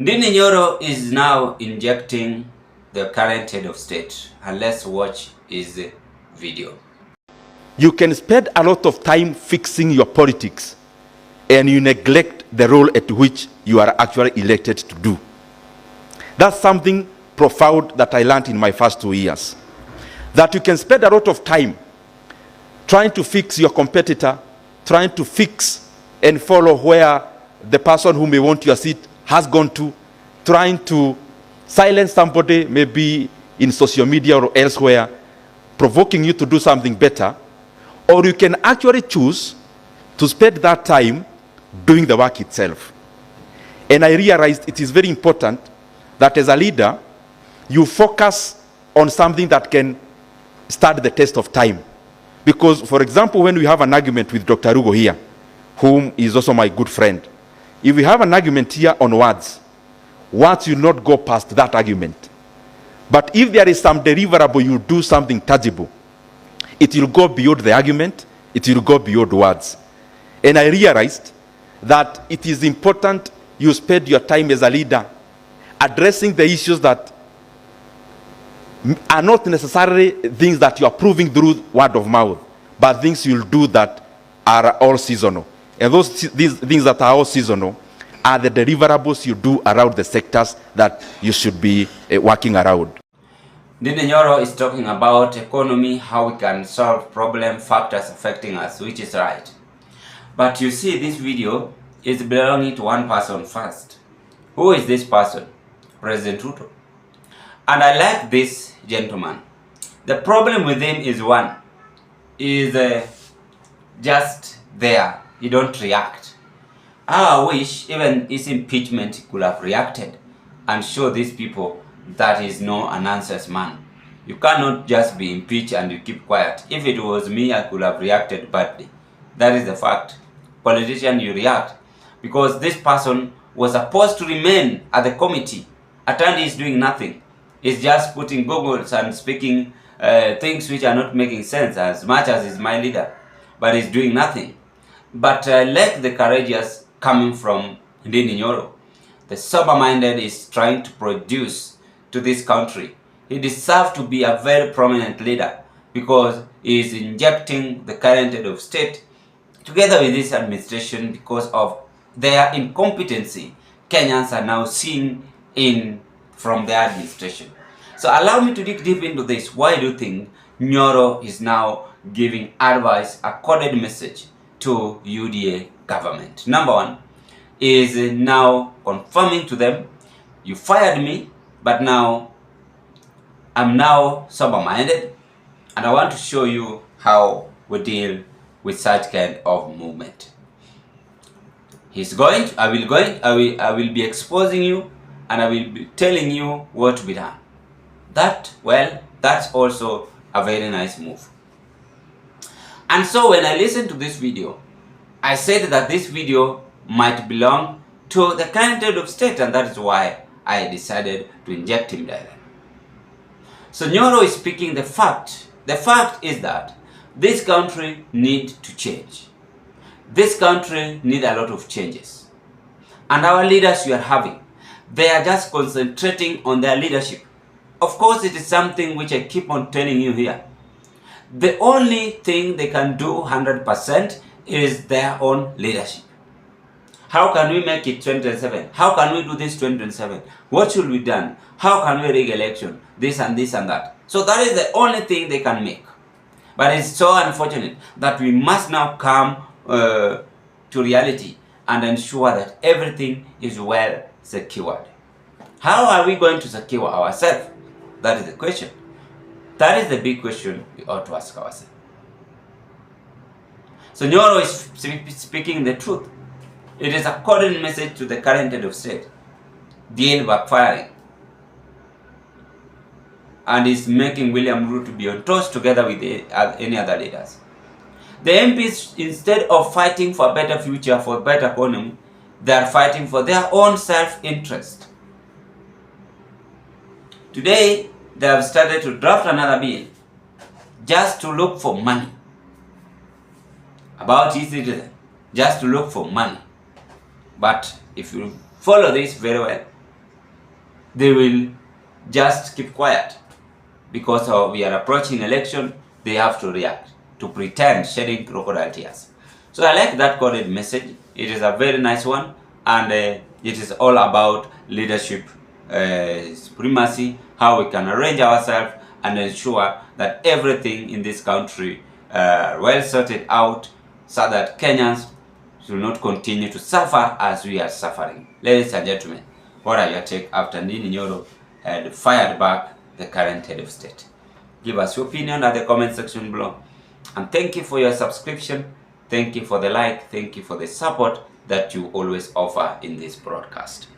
NYORO is now injecting the current head of state, and let's watch his video. You can spend a lot of time fixing your politics and you neglect the role at which you are actually elected to do. That's something profound that I learned in my first 2 years. That you can spend a lot of time trying to fix your competitor, trying to fix and follow where the person who may want your seat has gone to, trying to silence somebody maybe in social media or elsewhere, provoking you to do something better. Or you can actually choose to spend that time doing the work itself. And I realized it is very important that as a leader, you focus on something that can stand the test of time. Because, for example, when we have an argument with Dr. Rugo here, whom is also my good friend, if we have an argument here on words will not go past that argument. But if there is some deliverable, you do something tangible, it will go beyond the argument, it will go beyond words. And I realized that it is important you spend your time as a leader addressing the issues that are not necessarily things that you are proving through word of mouth, but things you'll do that are all seasonal. And these things that are all seasonal are the deliverables you do around the sectors that you should be working around. NYORO is talking about economy, how we can solve problem factors affecting us, which is right. But you see, this video is belonging to one person first. Who is this person? President Ruto. And I like this gentleman. The problem with him is one, is just there. You don't react. I wish even his impeachment could have reacted and show these people that is no an answers man. You cannot just be impeached and you keep quiet. If it was me, I could have reacted badly. That is the fact. Politician, you react. Because this person was supposed to remain at the committee. Attorney is doing nothing. He's just putting goggles and speaking things which are not making sense, as much as he's my leader. But he's doing nothing. But like the courageous coming from NYORO, the sober-minded is trying to produce to this country. He deserves to be a very prominent leader because he is injecting the current head of state together with this administration because of their incompetency. Kenyans are now seeing in from their administration. So allow me to dig deep into this. Why do you think NYORO is now giving advice, a coded message to UDA government? Number one is now confirming to them, you fired me, but now I'm now sober-minded, and I want to show you how we deal with such kind of movement. I will be exposing you, and I will be telling you what to be done. That's also a very nice move. And so when I listened to this video, I said that this video might belong to the current head of state, and that is why I decided to inject him directly. So NYORO is speaking the fact. The fact is that this country needs to change. This country needs a lot of changes. And our leaders you are having, they are just concentrating on their leadership. Of course, it is something which I keep on telling you here. The only thing they can do 100% is their own leadership. How can we make it 2027? How can we do this 2027? What should be done? How can we rig election? This and this and that. So that is the only thing they can make. But it's so unfortunate that we must now come to reality and ensure that everything is well secured. How are we going to secure ourselves? That is the question. That is the big question we ought to ask ourselves. So NYORO is speaking the truth. It is a coded message to the current head of state. Deal backfiring. And is making William RUTO be on toast together with any other leaders. The MPs, instead of fighting for a better future, for a better economy, they are fighting for their own self-interest. Today, they have started to draft another bill just to look for money. About e-citizen, just to look for money. But if you follow this very well, they will just keep quiet because we are approaching election. They have to react, to pretend shedding crocodile tears. So I like that coded message. It is a very nice one, and it is all about leadership supremacy, how we can arrange ourselves and ensure that everything in this country well sorted out, so that Kenyans should not continue to suffer as we are suffering. Ladies and gentlemen, what are your take after NYORO had fired back the current head of state? Give us your opinion at the comment section below. And thank you for your subscription. Thank you for the like. Thank you for the support that you always offer in this broadcast.